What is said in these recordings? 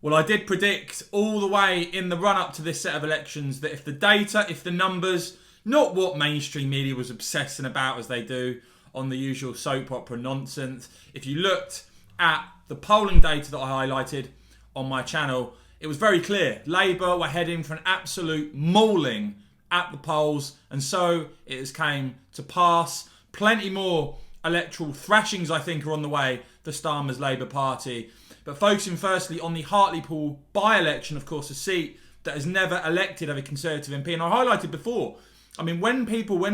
Well, I did predict all the way in the run-up to this set of elections that if the data, if the numbers, not what mainstream media was obsessing about as they do on the usual soap opera nonsense, if you looked at the polling data that I highlighted on my channel, it was very clear. Labour were heading for an absolute mauling at the polls, and so it has came to pass. Plenty more electoral thrashings, I think, are on the way for Starmer's Labour Party. But focusing firstly on the Hartlepool by-election, of course, a seat that has never elected a Conservative MP. And I highlighted before, I mean, when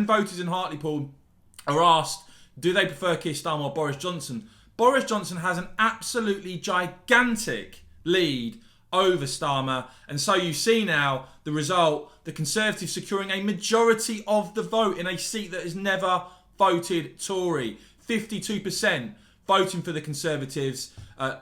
voters in Hartlepool are asked, do they prefer Keir Starmer or Boris Johnson? Boris Johnson has an absolutely gigantic lead over Starmer. And so you see now the result, the Conservatives securing a majority of the vote in a seat that has never voted Tory. 52% voting for the Conservatives,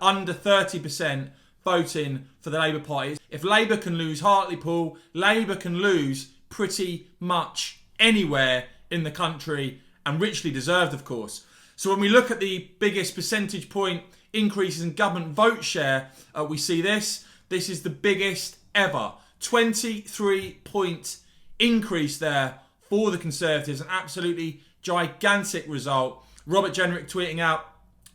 under 30% voting for the Labour Party. If Labour can lose Hartlepool, Labour can lose pretty much anywhere in the country, and richly deserved, of course. So when we look at the biggest percentage point increases in government vote share, we see this. This is the biggest ever. 23-point increase there for the Conservatives. An absolutely gigantic result. Robert Jenrick tweeting out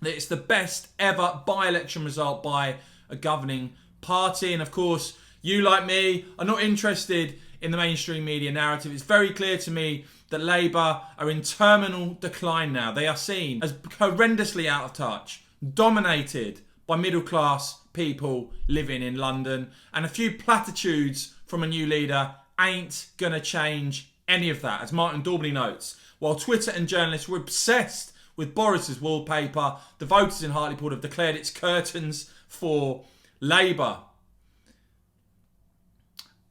that it's the best ever by-election result by a governing party. And of course, you like me are not interested in the mainstream media narrative. It's very clear to me that Labour are in terminal decline now. They are seen as horrendously out of touch, dominated by middle-class people living in London. And a few platitudes from a new leader ain't going to change any of that, as Martin Daubney notes. While Twitter and journalists were obsessed with Boris's wallpaper, the voters in Hartlepool have declared its curtains for Labour.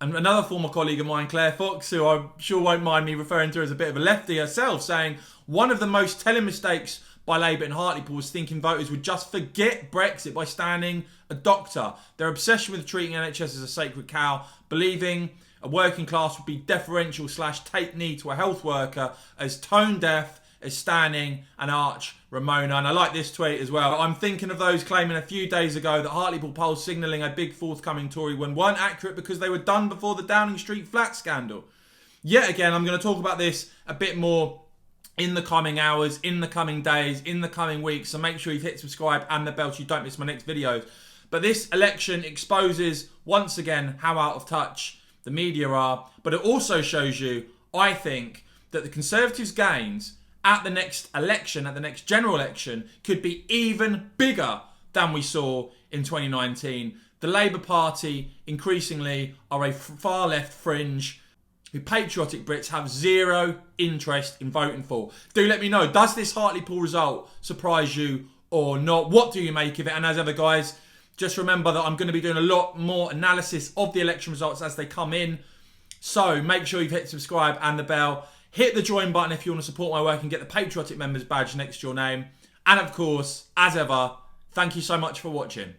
And another former colleague of mine, Claire Fox, who I'm sure won't mind me referring to as a bit of a lefty herself, saying one of the most telling mistakes by Labour in Hartlepool was thinking voters would just forget Brexit by standing a doctor. Their obsession with treating NHS as a sacred cow, believing a working class would be deferential / take knee to a health worker, as tone deaf as standing an arch Ramona. And I like this tweet as well. I'm thinking of those claiming a few days ago that Hartlepool polls signalling a big forthcoming Tory win weren't accurate because they were done before the Downing Street flat scandal. Yet again, I'm going to talk about this a bit more in the coming hours, in the coming days, in the coming weeks. So make sure you've hit subscribe and the bell so you don't miss my next videos. But this election exposes once again how out of touch the media are. But it also shows you, I think, that the Conservatives' gains at the next election, at the next general election, could be even bigger than we saw in 2019. The Labour Party increasingly are a far left fringe who patriotic Brits have zero interest in voting for. Do let me know, does this Hartlepool result surprise you or not? What do you make of it? And as ever, guys, just remember that I'm going to be doing a lot more analysis of the election results as they come in. So make sure you've hit subscribe and the bell. Hit the join button if you want to support my work and get the Patriotic Members badge next to your name. And of course, as ever, thank you so much for watching.